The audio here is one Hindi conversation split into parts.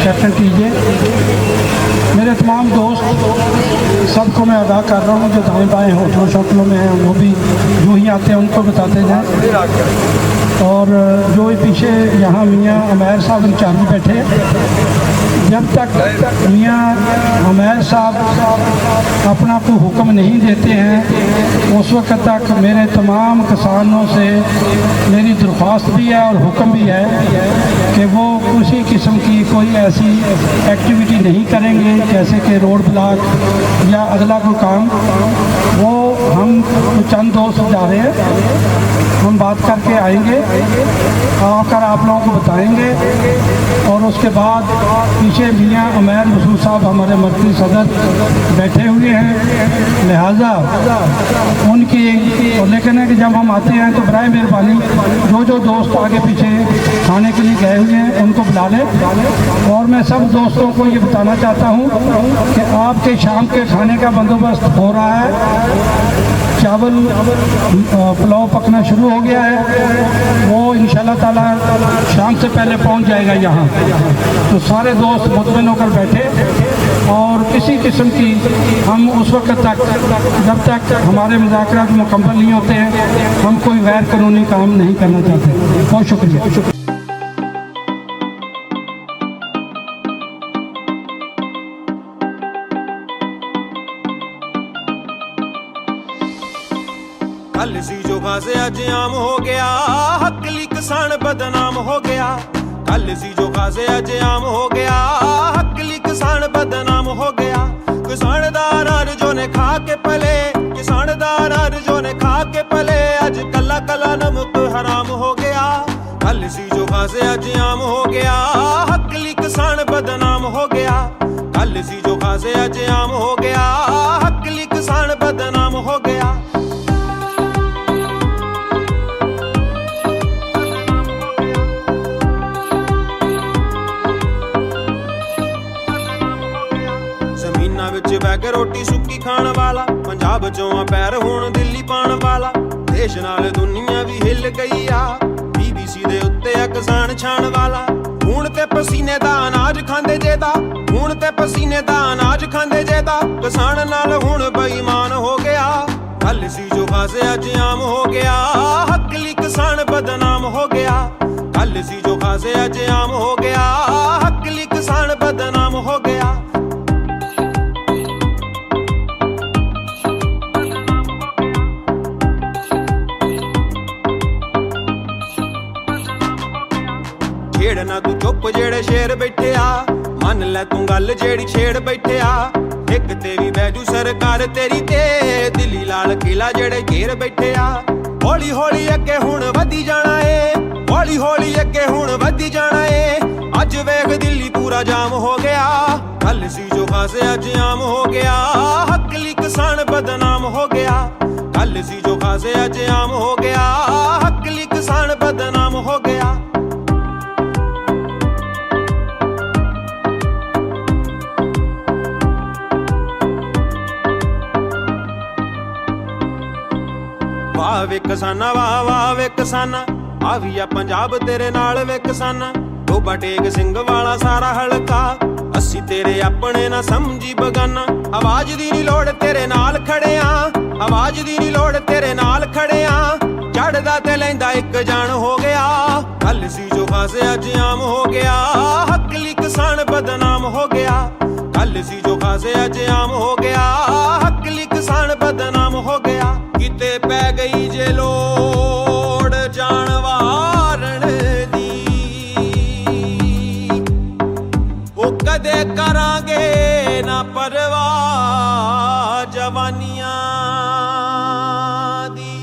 कैप्टन कीजिए। मेरे तमाम दोस्त सबको मैं आगाह कर रहा हूँ, जो दाएँ बाएँ होटलों शोटलों में हैं वो भी जो ही आते हैं उनको बताते जाएँ। और जो पीछे यहाँ मियाँ उमैर साहब इंचार्ज बैठे, जब तक मियाँ उमैर साहब अपना कोई हुक्म नहीं देते हैं उस वक्त तक मेरे तमाम किसानों से मेरी दरख्वास्त भी है और हुक्म भी है कि वो किसी किस्म की कोई ऐसी एक्टिविटी नहीं करेंगे जैसे कि रोड ब्लॉक या अगला कोई काम। वो हम चंद दोस्त जा रहे हैं, हम बात करके आएंगे, आकर आप लोगों को बताएंगे। और उसके बाद पीछे मियाँ उमैर मसूद साहब हमारे मरकज़ी सदर बैठे हुए हैं, लिहाजा उनकी लेकिन है कि जब हम आते हैं तो बराए मेहरबानी जो दोस्त आगे पीछे खाने के लिए गए हुए हैं उनको बुला लें। और मैं सब दोस्तों को ये बताना चाहता हूँ कि आपके शाम के खाने का बंदोबस्त हो रहा है। चावल पुलाव पकना शुरू हो गया है, वो इंशाल्लाह ताला शाम से पहले पहुंच जाएगा यहाँ। तो सारे दोस्त मुतमिन होकर बैठे और किसी किस्म की हम उस वक्त तक जब तक हमारे मुज़ाकरात मुकम्मल नहीं होते हैं हम कोई गैर कानूनी काम नहीं करना चाहते। बहुत शुक्रिया। कल सी जो खासे अज आम हो गया, हकली किसान बदनाम हो गया। कल सी जो खासे अज आम हो गया, हकली किसान बदनाम हो गया। किसान दा अनाज जो ने खा के पले, किसान दा अनाज जो ने खा के पले, अज कला कला नमक हराम हो गया। कल सी जो खासे अज आम हो गया, हकली किसान बदनाम हो गया। कल सी जो खासे अज आम हो गया, हकली किसान बदनाम हो गया। बैग रोटी सुक्की खाण वाला, पंजाब चों पैर हुण दिल्ली पाण वाला। देश नाल दुनिया भी हिल गई आ, BBC दे उत्ते आ किसान छाण वाला। खून ते पसीने दा अनाज खांदे जेदा, खून ते पसीने दा अनाज खांदे जेदा, किसान नाल हुण बेईमान हो गया। कल सी जो खासे अज आम हो गया, हकली किसान बदनाम हो गया। कल सी जो खासे अज आम हो गया, हकली किसान बदनाम हो गया। छेड़ ना तू चुप जेड़े शेर बैठे आ, मन लै तू गल जेड़ी छेड़ बैठे आ। एक ते भी बैजू सरकार तेरी ते, दिल्ली लाल किला जेड़े घेर बैठे आ। हौली हौली अगे हुण वधी जाना ए, हौली हौली अगे हुण वधी जाना ए। अज वेख दिल्ली पूरा जाम हो गया। कल सी जो खासे अज आम हो गया, हकली किसान बदनाम हो गया। कल सी जो खासे अज आम हो गया, हकली किसान बदनाम हो गया। वाह वे किसाना, वाह वाह वे किसाना, आ भी आ पंजाब तेरे नाल वे किसाना। डोबा टेक सिंह वाला सारा हलका, अस्सी तेरे अपने ना समझी बगाना। आवाज दी नी लोड़ तेरे नाल खड़े आ, आवाज दी नी लोड़ तेरे नाल खड़े आ। चढ़दा ते लैंदा एक जान हो गया। कल सी जो खासे अज आम हो गया, हकली किसान बदनाम हो गया। कल सी जो खासे अज आम हो गया, हकली किसान बदनाम हो गया। किते पै गई जे लोड़ जान वारण दी, वो कदे करांगे ना परवाह जवानियां दी।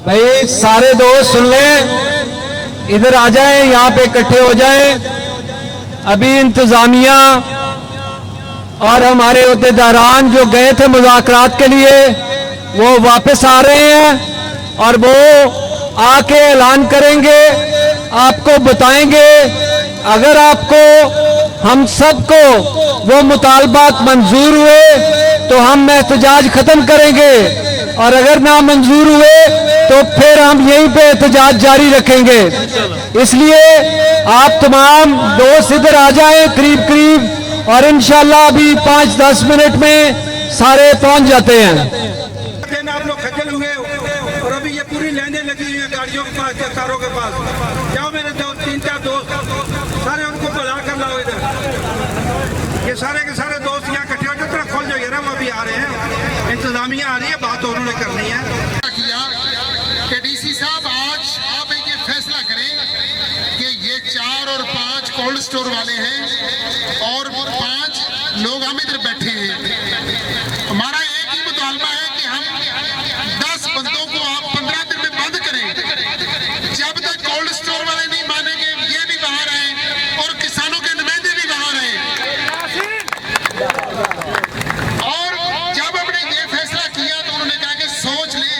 भाई सारे दोस्त सुन लें, इधर आ जाएं, यहाँ पे इकट्ठे हो जाएं। अभी इंतजामिया और हमारे अहदेदारान जो गए थे मुज़ाकरात के लिए वो वापस आ रहे हैं और वो आके ऐलान करेंगे, आपको बताएंगे। अगर आपको हम सबको वो मुतालबात मंजूर हुए तो हम एहतजाज खत्म करेंगे, और अगर ना मंजूर हुए तो फिर हम यहीं पे एहतजाज जारी रखेंगे। इसलिए आप तमाम दोस्त इधर आ जाएं करीब करीब, और इंशाल्लाह अभी 5-10 मिनट में सारे पहुंच जाते हैं। आप लोग खज्जल हुए और अभी ये पूरी लाइनें लगी हुई है गाड़ियों के पास, कारों के पास। जाओ मेरे 3-4 दोस्त, सारे उनको बुला कर लाओ इधर। ये सारे के सारे दोस्त यहाँ इकट्ठे हो जाओ, थोड़ा खोल जाइए ना, वो अभी आ रहे हैं, इंतजामिया आ रही है, बात उन्होंने करनी है। किया कि डीसी साहब आज आप एक ये फैसला करें कि ये 4 और 5 कोल्ड स्टोर वाले हैं और 5 लोग हम इधर बैठे हैं। हमारा एक ही मुतालबा है कि हम 10 बंदों को आप 15 दिन में बंद करें। जब तक कोल्ड स्टोर वाले नहीं मानेंगे, ये भी बाहर आए और किसानों के नुमाइंदे भी बाहर आए। और जब हमने ये फैसला किया तो उन्होंने कहा कि सोच लें।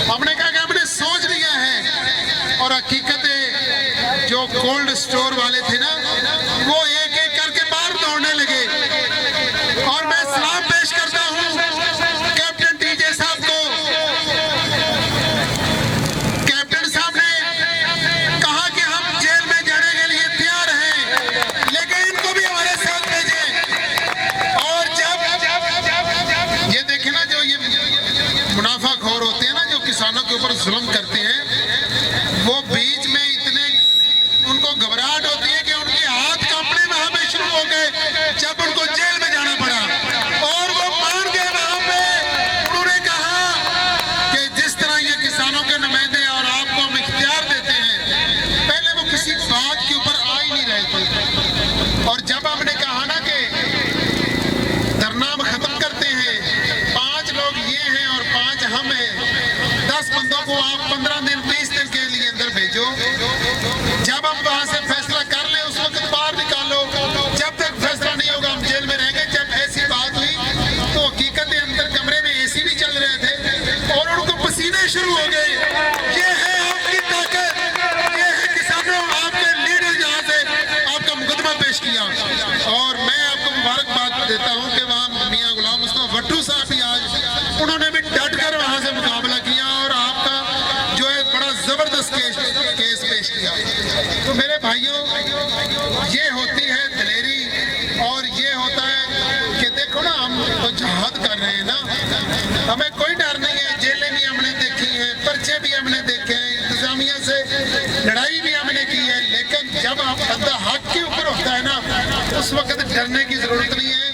हमने कहा कि हमने सोच लिया है। और हकीकत जो कोल्ड स्टोर वाले थे ना, वो एक एक करके बाहर दौड़ने लगे। और मैं सलाम पेश करता हूं कैप्टन टीजे साहब को। कैप्टन साहब ने कहा कि हम जेल में जाने के लिए तैयार हैं, लेकिन इनको भी हमारे साथ भेजें। और जब ये देखे ना, जो ये मुनाफाखोर होते हैं ना, जो किसानों के ऊपर जुल्म करते हैं, वो बीच में इतने उनको घबराहट होती है कि उनके हाथ कांपने वहां पे शुरू हो गए जब उनको जेल में जाना पड़ा। और वो मान गए वहां पे। उन्होंने कहा कि जिस तरह ये किसानों के नुमाइंदे और आपको हम इख्तियार देते हैं, पहले वो किसी बात के ऊपर आ ही नहीं रहे थे। और जब हमने कहा ना कि धरना हम खत्म करते हैं, 5 लोग ये हैं और 5 हम हैं, 10 बंदों को आप 15 दिन 20 दिन के लिए अंदर भेजो। जब हम वहां से फैसला कर ले उस वक्त बाहर निकालो। जब तक फैसला नहीं होगा हम जेल में रहेंगे। जब ऐसी बात हुई तो हकीकत अंदर कमरे में एसी भी चल रहे थे और उनको पसीने शुरू हो गए। ये है आपकी ताकत, ये है किसानों, आपके लीडर जहां से आपका मुकदमा पेश किया। और मैं आपको मुबारकबाद देता हूं कि वहां मियां गुलाम मुस्तफा भट्टू साहब भी आज उन्होंने भी डट कर वहां से मुकाबला किया और आपका जो है बड़ा जबरदस्त केस पेश किया। तो मेरे भाइयों, ये होती है दिलेरी और ये होता है कि देखो ना, हम तो जहाद कर रहे हैं ना, हमें कोई डर नहीं है। जेलें भी हमने देखी हैं, पर्चे भी हमने देखे हैं, इंतजामिया से लड़ाई भी हमने की है। लेकिन जब आप बंदा हक के ऊपर होता है ना, उस वक्त डरने की जरूरत नहीं है।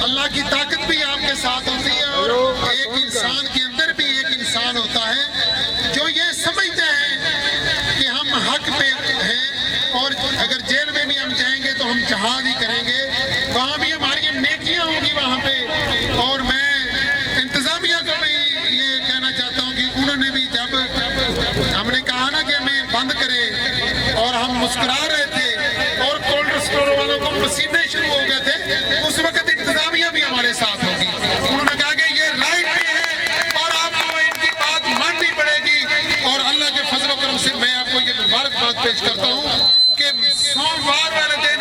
अल्लाह की ताकत भी आपके साथ होती है। और एक इंसान के अंदर भी एक इंसान होता है जो ये समझते हैं कि हम हक पे हैं, और अगर जेल में भी हम जाएंगे तो हम जहाद ही करेंगे, वहां भी हमारी नेकियां होंगी वहां पे। और मैं इंतजामिया को भी ये कहना चाहता हूं कि उन्होंने भी जब हमने कहा ना कि हमें बंद करे और हम मुस्कुरा रहे थे और कोल्ड स्टोर वालों को पसीने शुरू हो गए थे, उस वक्त इंतजामिया भी हमारे साथ होगी। उन्होंने कहा कि ये राइट भी है और आपको इनकी बात माननी पड़ेगी। और अल्लाह के फजल व करम से मैं आपको ये मुबारकबाद पेश करता हूँ कि सोमवार वाले दिन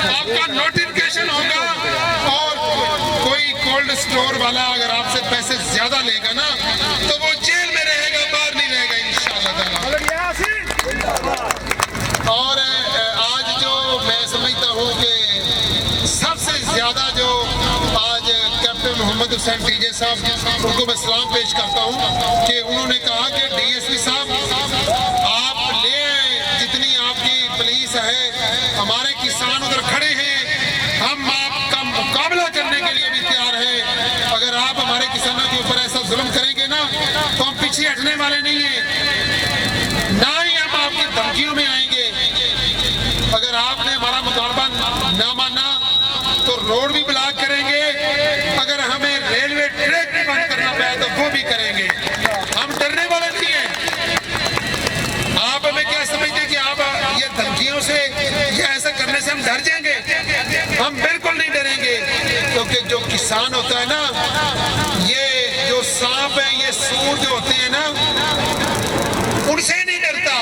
आपका नोटिफिकेशन होगा। और कोई कोल्ड स्टोर वाला अगर आपसे पैसे ज्यादा लेगा ना, तो वो जेल में रहेगा, बाहर नहीं रहेगा इंशाअल्लाह। और आज जो मैं समझता हूँ कि सबसे ज्यादा जो आज कैप्टन मोहम्मद हुसैन टीजे साहब, उनको मैं सलाम पेश करता हूँ कि उन्होंने कहा कि डीएसपी साहब आप ले आए, जितनी आपकी पुलिस है, हमारे किसान उधर खड़े हैं, हम आपका मुकाबला करने के लिए भी तैयार हैं। अगर आप हमारे किसानों के ऊपर ऐसा जुल्म करेंगे ना, तो हम पीछे हटने वाले नहीं हैं, ना ही हम आपकी धमकियों में आएंगे। अगर आपने हमारा मुतालबा ना माना तो रोड भी ब्लॉक करेंगे। अगर हमें रेलवे ट्रैक भी बंद करना पड़ा तो वो भी करेंगे। हम डरने वाले नहीं हैं। आप हमें क्या समझते कि आप ये धमकियों से या ऐसा करने से हम डर जाएंगे? हम बिल्कुल नहीं डरेंगे, क्योंकि जो किसान होता है ना, ये जो सांप है, ये सूर जो होते हैं ना, उनसे नहीं डरता।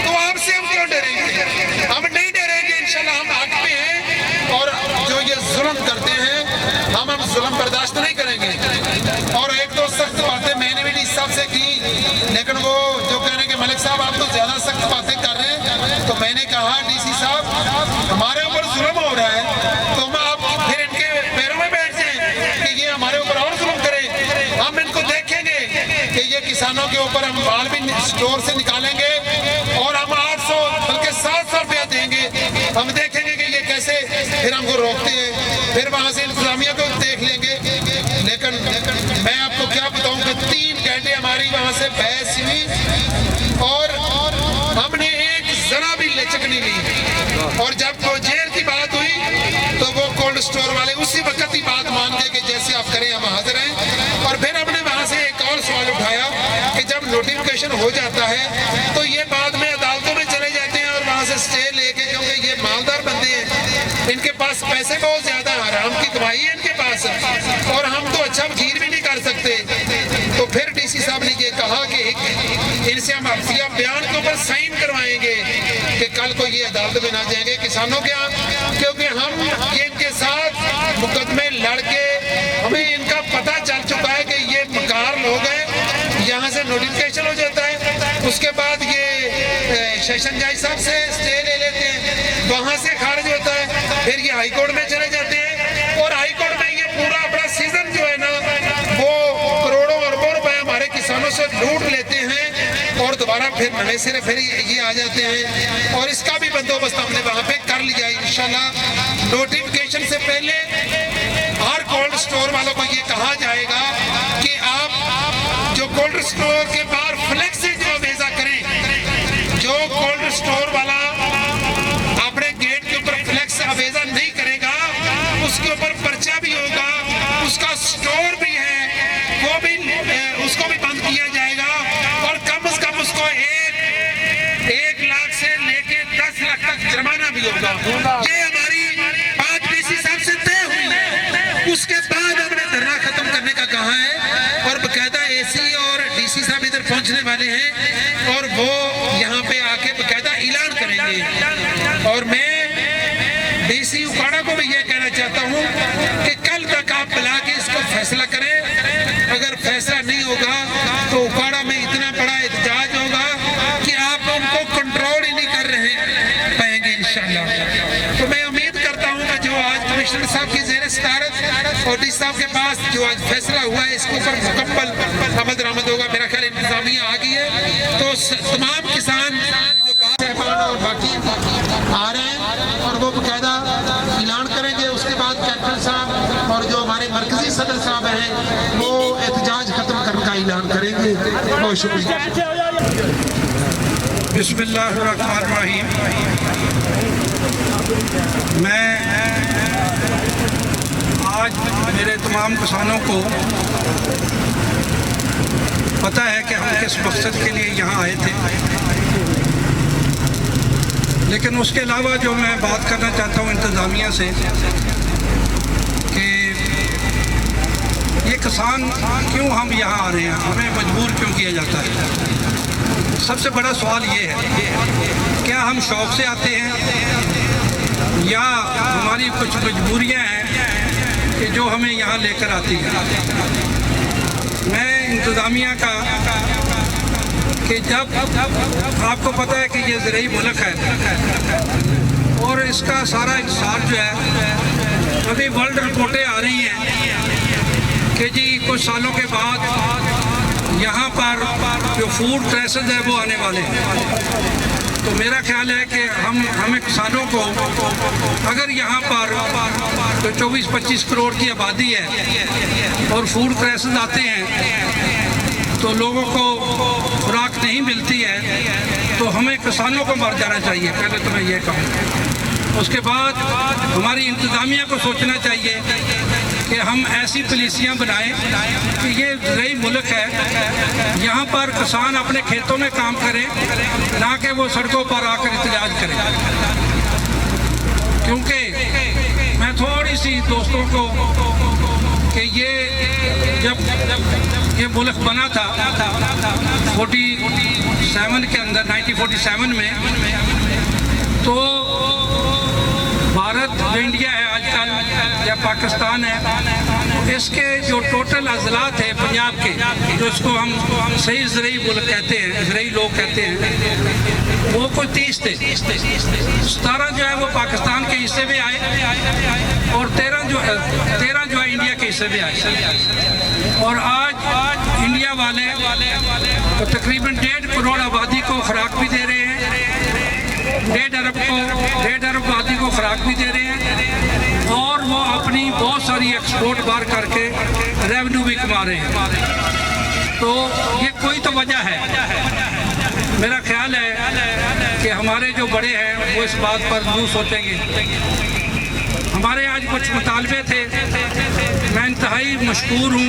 तो आपसे हम क्यों डरेंगे? हम नहीं डरेंगे इंशाल्लाह। हम हक पे हैं और जो ये जुल्म करते हैं हम जुल्म बर्दाश्त नहीं करेंगे। और एक दो सख्त बातें मैंने भी डीसी साहब से की, किसानों के ऊपर हम माल भी स्टोर से निकालेंगे और हम 800 बल्कि 700 रुपया देंगे। हम देखेंगे कि ये कैसे फिर हमको रोकते हैं, फिर वहां से इंतजामिया को देख लेंगे। लेकिन मैं आपको क्या बताऊं कि 3 घंटे हमारी वहां से बहस हुई और हमने एक जरा भी लचक नहीं ली। और जब वो जेल की बात हुई तो वो कोल्ड स्टोर वाले उसी वक्त ही बात मान गए कि जैसे आप करें हम हाजिर हैं। और फिर हमने वहां से एक और सवाल उठाया कि जब नोटिफिकेशन हो जाता है तो ये बाद में अदालतों में चले जाते हैं और वहां से स्टे लेके, क्योंकि ये मालदार बंदे हैं, इनके पास पैसे बहुत ज्यादा, हराम की कमाई है इनके पास और हम तो अच्छा वकील भी नहीं कर सकते। तो फिर डीसी साहब ने ये कहा कि इनसे हम अफ्तिया बयान के ऊपर साइन करवाएंगे कि कल को ये अदालत में ना जाएंगे किसानों के यहाँ, क्योंकि हम इनके साथ मुकदमे लड़के हमें इनका पता चल चुका है कि ये मकार लोग हैं। यहाँ से नोटिफिकेशन हो जाता है, उसके बाद ये सेशन जज साहब से स्टे ले लेते हैं, वहाँ से खारिज होता है, फिर ये हाई कोर्ट में चले जाते हैं और हाई कोर्ट में ये पूरा अपना सीजन जो है ना वो करोड़ों अरबों रुपए हमारे किसानों से लूट लेते हैं और दोबारा फिर नए सिरे फिर ये आ जाते हैं। और इसका भी बंदोबस्त हमने वहाँ पे कर लिया इंशाल्लाह। नोटिफिकेशन से पहले हर कोल्ड स्टोर वालों को ये कहा जाएगा कि आप जो कोल्ड स्टोर के बाहर फ्लेक्स से जो अवेजा करें, जो कोल्ड स्टोर वाला अपने गेट के ऊपर फ्लेक्स अवेजा नहीं करेगा उसके ऊपर पर्चा भी होगा, उसका स्टोर भी है वो भी उसको भी बंद किया जाएगा और कम से कम उसको 1 लाख से लेके 10 लाख तक जुर्माना भी होगा। ये हमारी बात डीसी साहब से तय हुई है। उसके बाद हमने धरना खत्म करने का कहा है और बकायदा एसी और डीसी साहब इधर पहुंचने वाले हैं और वो यहाँ पे आके बकायदा ऐलान करेंगे। और मैं डीसी उकाड़ा को भी ये कहना चाहता हूँ कि कल तक आप बुला के इसको फैसला करें। अगर फैसला नहीं होगा तो उकाड़ा में इतना बड़ा एहतजाज होगा कि आप उनको कंट्रोल ही नहीं कर रहे पाएंगे इंशाल्लाह। तो मैं उम्मीद करता हूँ कि जो आज कमिश्नर साहब की ज़ेर सदारत और डीसी साहब के पास जो आज फैसला हुआ है इसके ऊपर मुकम्मल अमल दरामद होगा। मेरा ख्याल इंतजामिया आ गई है तो तमाम किसान और बाकी आ रहे हैं और वो बकायदा ऐलान करेंगे। उसके बाद कैप्टन साहब और जो हमारे मरकजी सदर साहब हैं वो एहतजाज खत्म करने का ऐलान करेंगे। बहुत शुक्रिया। बिस्मिल्लाहिर्रहमानिर्रहीम। मैं आज मेरे तमाम किसानों को पता है कि हम किस मकसद के लिए यहाँ आए थे, लेकिन उसके अलावा जो मैं बात करना चाहता हूँ इंतज़ामिया से कि ये किसान क्यों हम यहाँ आ रहे हैं, हमें मजबूर क्यों किया जाता है। सबसे बड़ा सवाल ये है, क्या हम शौक़ से आते हैं या हमारी कुछ मजबूरियाँ हैं कि जो हमें यहाँ लेकर आती हैं। मैं इंतज़ामिया का कि जब आपको पता है कि ये ज़रूरी मुल्क है और इसका सारा इंसाफ जो है अभी वर्ल्ड रिपोर्टें आ रही हैं कि जी कुछ सालों के बाद यहाँ पर जो फूड क्राइसिस है वो आने वाले हैं। तो मेरा ख्याल है कि हमें किसानों को अगर यहाँ पर तो 24-25 करोड़ की आबादी है और फूड क्राइसिस आते हैं तो लोगों को खुराक नहीं मिलती है तो हमें किसानों को मर जाना चाहिए, पहले तो मैं ये कहूँ। उसके बाद हमारी इंतज़ामिया को सोचना चाहिए कि हम ऐसी पॉलिसियाँ बनाएं कि ये ज़रूरी मुल्क है, यहाँ पर किसान अपने खेतों में काम करें, ना कि वो सड़कों पर आकर एहतजाज करें। क्योंकि मैं थोड़ी सी दोस्तों को कि ये जब ये मुल्क बना था 47 के अंदर 1947 में, तो भारत जो इंडिया है आजकल या पाकिस्तान है, इसके जो टोटल अजला थे पंजाब के, जो इसको हम सही ज़रूरी मुल्क कहते हैं, ज़रूरी लोग कहते हैं, वो कोई 30 थे। 17 जो है वो पाकिस्तान के हिस्से में आए और 13 जो है इंडिया के हिस्से में आए। और आज इंडिया वाले तो तकरीबन 1.5 करोड़ आबादी को खुराक भी दे रहे हैं, 1.5 अरब आबादी को खुराक भी दे रहे हैं, और वो अपनी बहुत सारी एक्सपोर्ट बाहर करके रेवेन्यू भी कमा रहे हैं। तो ये कोई तो वजह है। मेरा ख्याल है कि हमारे जो बड़े हैं वो इस बात पर जरूर सोचेंगे। हमारे आज कुछ मुतालबे थे, मैं इंतहाई मशकूर हूँ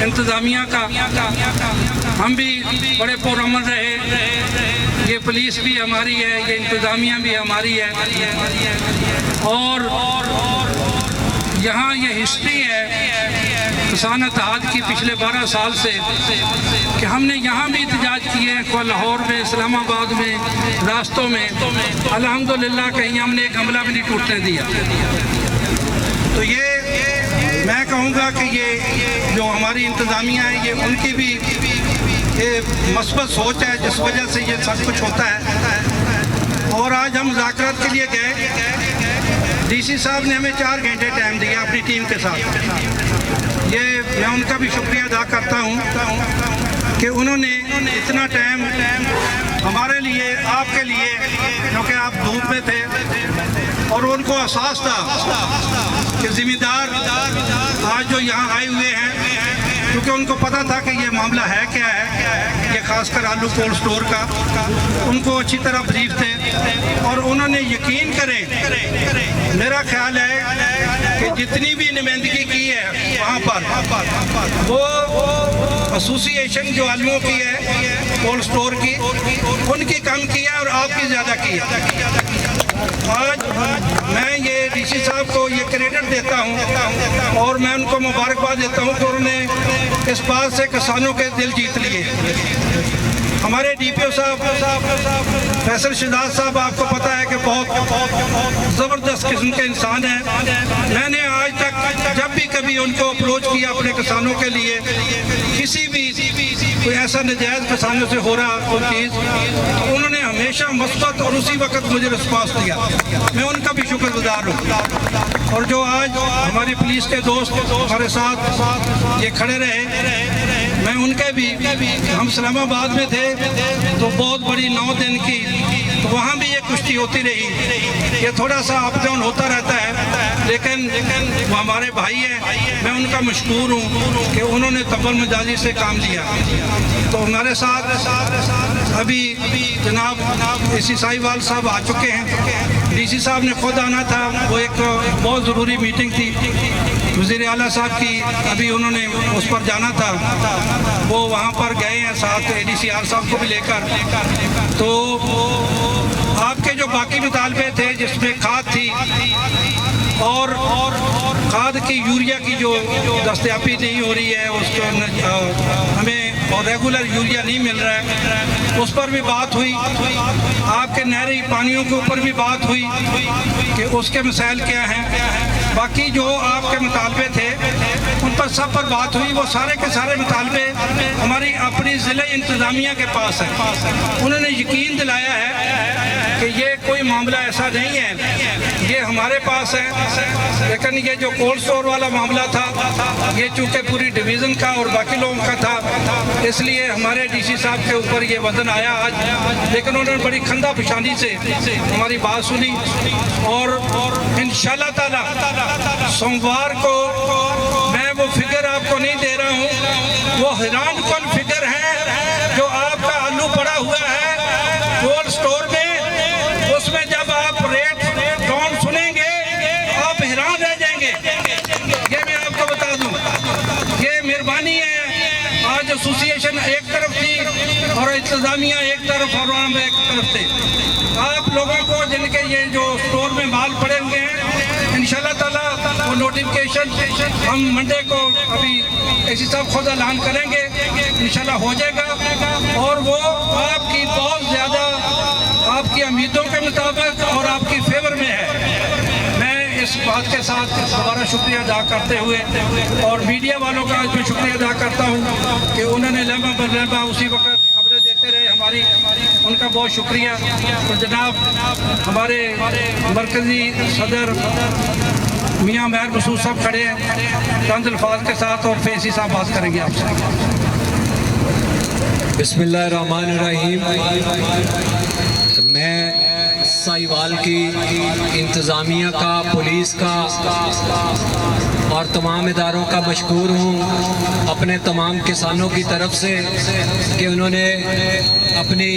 इंतज़ामिया का। हम भी बड़े पुरअमन रहे, ये पुलिस भी हमारी है, ये इंतज़ामिया भी हमारी है, और यहाँ ये हिस्ट्री है किसान इत्तेहाद की पिछले 12 साल से कि हमने यहाँ भी एहतजाज किए हैं, लाहौर में, इस्लामाबाद में, रास्तों में। अल्हम्दुलिल्लाह कहीं हमने एक हमला भी नहीं टूटने दिया। तो ये मैं कहूँगा कि ये जो हमारी इंतज़ामिया है, ये उनकी भी ये मस्बत सोच है जिस वजह से ये सब कुछ होता है। और आज हम मुज़ाकरात के लिए गए, डीसी साहब ने हमें 4 घंटे टाइम दिया अपनी टीम के साथ। ये मैं उनका भी शुक्रिया अदा करता हूँ कि उन्होंने इतना टाइम हमारे लिए, आपके लिए, क्योंकि आप धूप में थे और उनको एहसास था कि जिम्मेदार आज जो यहाँ आए हुए हैं, क्योंकि उनको पता था कि ये मामला है क्या है, ये खासकर आलू कोल्ड स्टोर का, उनको अच्छी तरह ब्रीफ थे और उन्होंने यकीन करें, मेरा ख्याल है कि जितनी भी नुमाइंदगी की है वहाँ पर वो एसोसिएशन जो आलूओं की है कोल्ड स्टोर की, उनकी कम की है और आपकी ज़्यादा की है। आज मैं ये डीसी साहब को ये क्रेडिट देता हूँ और मैं उनको मुबारकबाद देता हूँ कि उन्होंने इस बात से किसानों के दिल जीत लिए। हमारे डीपीओ साहब फैसल शहजाद साहब, आपको पता है कि बहुत ज़बरदस्त किस्म के इंसान हैं। मैंने आज तक जब भी कभी उनको अप्रोच किया अपने किसानों के लिए, किसी भी कोई ऐसा नजायज़ किसानों से हो रहा कोई चीज़, तो उन्होंने हमेशा मस्बत और उसी वक्त मुझे रिस्पांस दिया। मैं उनका भी शुक्रगुजार हूँ। और जो आज हमारी पुलिस के दोस्त हमारे साथ ये खड़े रहे, मैं उनके भी, हम इस्लामाबाद में थे तो बहुत बड़ी 9 दिन की, तो वहाँ भी ये कुश्ती होती रही। ये थोड़ा सा अप डाउन होता रहता है, लेकिन वो हमारे भाई हैं, मैं उनका मशकूर हूँ कि उन्होंने तब्बल मजाजी से काम लिया। तो हमारे साथ अभी जनाब एसी साहिवाल साहब आ चुके हैं, डीसी साहब ने खुद आना था, वो एक बहुत ज़रूरी मीटिंग थी वज़ीर आला साहब की, अभी उन्होंने उस पर जाना था, वो वहाँ पर गए हैं साथ ADCR साहब को भी लेकर। तो आपके जो बाकी मुतालबे थे जिसमें खाद थी और खाद की यूरिया की जो दस्तयाबी नहीं हो रही है, उसको हमें और रेगुलर यूरिया नहीं मिल रहा है, उस पर भी बात हुई। आपके नहरी पानियों के ऊपर भी बात हुई कि उसके मसाइल क्या हैं। बाकी जो आपके मुतालबे थे उन पर सब पर बात हुई। वो सारे के सारे मुतालबे हमारी अपनी ज़िले इंतज़ामिया के पास है। उन्होंने यकीन दिलाया है कि ये कोई मामला ऐसा नहीं है, ये हमारे पास है। लेकिन ये जो कोल्ड स्टोर वाला मामला था, ये चूँकि पूरी डिवीज़न का और बाकी लोगों का था, इसलिए हमारे डीसी साहब के ऊपर ये वजन आया आज। लेकिन उन्होंने बड़ी खंदा पेशानी से हमारी बात सुनी और इंशाअल्लाह ताला सोमवार को, मैं वो फिगर आपको नहीं दे रहा हूँ, वो हैरान कौन फिगर है जो आपका आलू पड़ा हुआ है कोल्ड स्टोर में, उसमें जब आप रेट डाउन सुनेंगे आप हैरान रह जाएंगे। ये मैं आपको बता दूं, ये मेहरबानी है। आज एसोसिएशन एक तरफ थी और इंतजामिया एक तरफ और आम एक तरफ थे। आप लोगों को जिनके ये जो स्टोर में माल पड़े हुए हैं, इंशाल्लाह ताला वो नोटिफिकेशन हम मंडे को, अभी एसी साहब खुद ऐलान करेंगे, इंशाल्लाह हो जाएगा। और वो आपकी बहुत ज़्यादा आपकी उम्मीदों के मुताबिक और आपकी फेवर में है। मैं इस बात के साथ दोबारा शुक्रिया अदा करते हुए और मीडिया वालों का आज मैं शुक्रिया अदा करता हूँ कि उन्होंने लम्हा बर लम्हा उसी वक्त खबरें देते रहे हमारी, उनका बहुत शुक्रिया। तो जनाब हमारे मरकज़ी सदर मियाँ महर मसूद साहब खड़े हैं चंद अल्फाज के साथ, और फैसी साहब बात करेंगे आपसे। बिस्मिल्लाहिर्रहमानिर्रहीम। मैं साहिवाल की इंतज़ामिया का, पुलिस का और तमाम इदारों का मशकूर हूँ अपने तमाम किसानों की तरफ से कि उन्होंने अपनी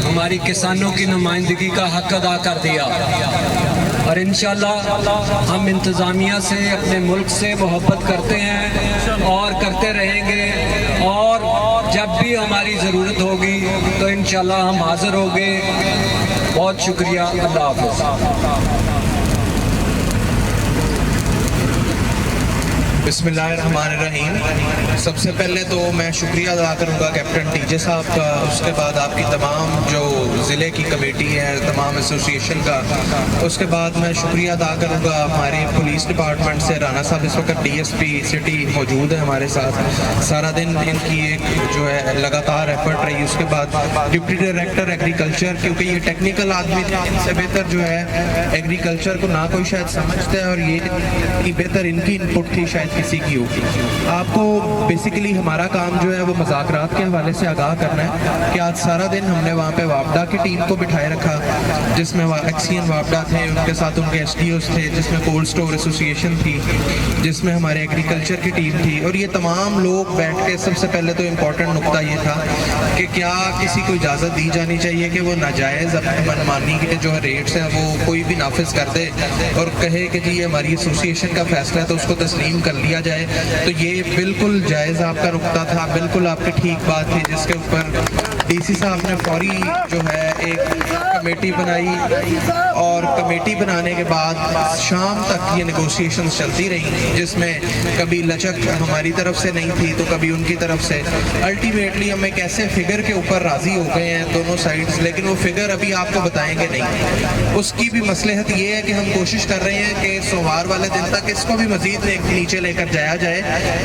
हमारी किसानों की नुमाइंदगी का हक अदा कर दिया। और इंशाअल्लाह हम इंतज़ामिया से, अपने मुल्क से मोहब्बत करते हैं और करते रहेंगे, और जब भी हमारी ज़रूरत होगी तो इंशाअल्लाह हम हाज़िर होंगे। बहुत शुक्रिया। अल्लाह हाफ़िज़। बिस्मिल्लाहिर्रहमानिर्रहीम। सबसे पहले तो मैं शुक्रिया अदा करूंगा कैप्टन टीजे साहब का, उसके बाद आपकी तमाम जो ज़िले की कमेटी है, तमाम एसोसिएशन का, उसके बाद मैं शुक्रिया अदा करूंगा हमारे पुलिस डिपार्टमेंट से। राना साहब इस वक्त डीएसपी सिटी मौजूद है हमारे साथ, सारा दिन इनकी एक जो है लगातार एफर्ट रही। उसके बाद डिप्टी डायरेक्टर एग्रीकल्चर, क्योंकि ये टेक्निकल आदमी थे, इनसे बेहतर जो है एग्रीकल्चर को ना कोई शायद समझते हैं, और ये बेहतर इनकी इनपुट थी शायद किसी की होगी। आपको बेसिकली हमारा काम जो है वो मुज़ाकरात के हवाले से आगाह करना है कि आज सारा दिन हमने वहाँ पे वापडा की टीम को बिठाए रखा, जिसमें एक्सियन वापडा थे, उनके साथ उनके एसडीओस थे, जिसमें कोल्ड स्टोर एसोसिएशन थी, जिसमें हमारे एग्रीकल्चर की टीम थी, और ये तमाम लोग बैठ के सबसे पहले तो इम्पोर्टेंट नुकता ये था कि क्या किसी को इजाज़त दी जानी चाहिए कि वो नाजायज़ अपनी मनमानी के जो रेट्स हैं वो कोई भी नाफिज कर दे और कहे कि जी ये हमारी एसोसिएशन का फैसला है तो उसको तस्लीम कर लिया जाए। तो ये बिल्कुल जायज़ आपका नुकता था, बिल्कुल आपकी ठीक बात थी, जिसके ऊपर डीसी साहब ने फौरी जो है एक कमेटी बनाई, और कमेटी बनाने के बाद शाम तक ये नेगोशिएशन चलती रही, जिसमें कभी लचक हमारी तरफ से नहीं थी तो कभी उनकी तरफ से। अल्टीमेटली हम एक ऐसे फिगर के ऊपर राज़ी हो गए हैं दोनों साइड्स, लेकिन वो फिगर अभी आपको बताएंगे नहीं। उसकी भी मसलहत ये है कि हम कोशिश कर रहे हैं कि सोमवार वाले दिन तक इसको भी मज़ीद नीचे लेकर जाया जाए,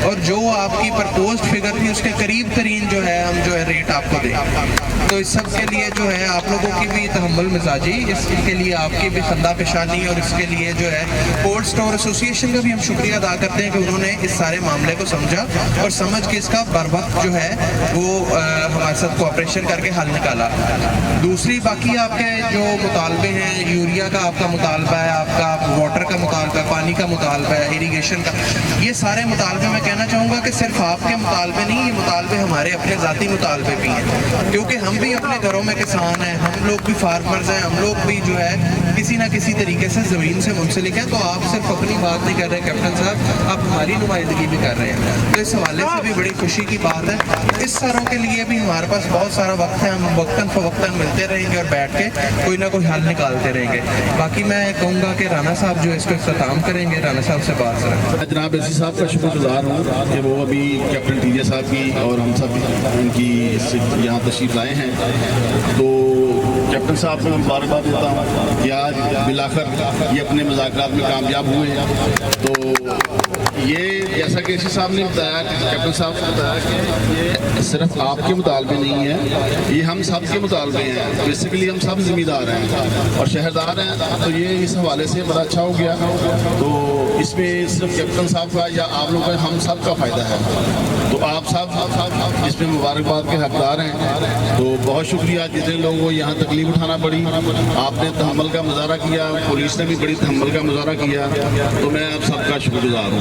और जो आपकी प्रपोज्ड फिगर थी उसके करीब तरीन जो है हम जो है रेट आपको दें। तो इस सब के लिए जो है आप लोगों की भी तहम्मुल मिजाजी, इसके लिए आपकी भी खंदा पेशानी, और इसके लिए जो है कोल्ड स्टोर एसोसिएशन का भी हम शुक्रिया अदा करते हैं कि उन्होंने इस सारे मामले को समझा और समझ के इसका बर वक्त जो है वो हमारे साथ कोऑपरेशन करके हल निकाला। दूसरी बाकी आपके जो मुतालबे हैं, यूरिया का आपका मुतालबा है, आपका वाटर का मुतालबा, पानी का मुतालबा है, इरीगेशन का, ये सारे मुतालबे मैं कहना चाहूँगा कि सिर्फ आपके मुतालबे नहीं, ये मुतालबे हमारे अपने ज़ाती मुतालबे भी हैं, क्योंकि हम भी अपने घरों में किसान हैं, हम लोग भी फार्मर्स हैं, हम लोग भी जो है किसी ना किसी तरीके से ज़मीन से मुंसलिक हैं। तो आप सिर्फ अपनी बात नहीं कर रहे कैप्टन साहब, आप हमारी नुमाइंदगी भी कर रहे हैं, तो इस हवाले से भी बड़ी खुशी की बात है। इस सारों के लिए भी हमारे पास बहुत सारा वक्त है, हम वक्तन फ़वक्तन मिलते रहेंगे और बैठ के कोई ना कोई हल निकालते रहेंगे। बाकी मैं कहूँगा कि राना साहब जो इसको इख्तिताम करेंगे, राना साहब से बात करें। जनाब एसी साहब का शुक्रगुजार हूँ कि वो अभी कैप्टन टीजे साहब की और हम सब इनकी यहाँ तशरीफ लाए हैं। तो कैप्टन साहब को मैं मुबारकबाद देता हूँ कि आज बिलाखिर ये अपने मुज़ाकरात में कामयाब हुए। तो ये जैसा कि एसी साहब ने बताया, कैप्टन साहब ने बताया कि ये सिर्फ आपके मुतालबे नहीं है, ये हम सब के मुतालबे हैं। बेसिकली हम सब ज़िम्मेदार हैं और शहरदार हैं, तो ये इस हवाले से बड़ा अच्छा हो गया। तो इसमें सिर्फ कैप्टन साहब का या आप लोगों का, हम सब का फ़ायदा है। तो आप सब इसमें मुबारकबाद के हकदार हैं। तो बहुत शुक्रिया जितने लोगों को यहाँ तकलीफ उठाना पड़ी, आपने तहम्मुल का मुजाहरा किया, पुलिस ने भी बड़ी तहम्मुल का मुजाहरा किया, तो मैं आप सबका शुक्रगुजार हूँ।